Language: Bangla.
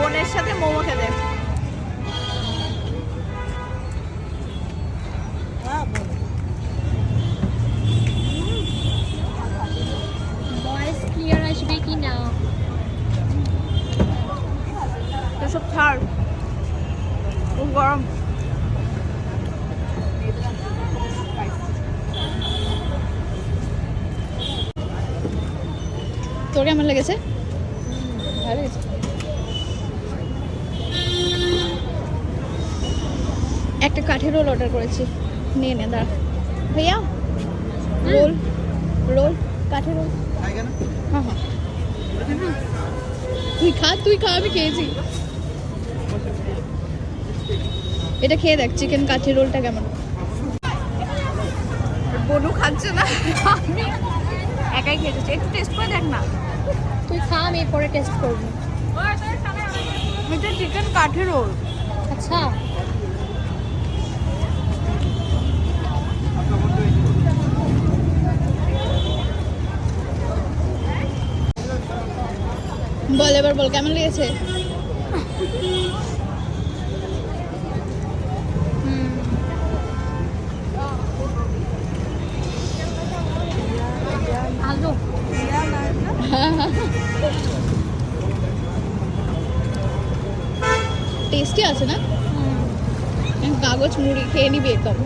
বোনের সাথে মোমো খেতে। ভয়েস ক্লিয়ার আসবে কি না? এসব ছাড়, খুব গরম। তোর কেমন লেগেছে? ভালো হয়েছে। একটা কাঠের রোল অর্ডার করেছি, নিয়ে নে। দাঁড়া ভাইয়া, রোল রোল কাঠের রোল। হ্যাঁ হ্যাঁ, তুই খা, আমি খেয়েছি। এটা খেয়ে দেখ, চিকেন কাঠের রোলটা কেমন। বনু খাচ্ছে না, আমি একাই খেয়েছি। একটু টেস্ট করে দেখ না। তুই খা, আমি পরে টেস্ট করবো। এটা চিকেন কাঠের রোল। আচ্ছা, বল এবার, বল কেমন লেগেছে। ভালো, টেস্টি আছে না? কাগজ মুড়ি খেয়ে নিবি একদম।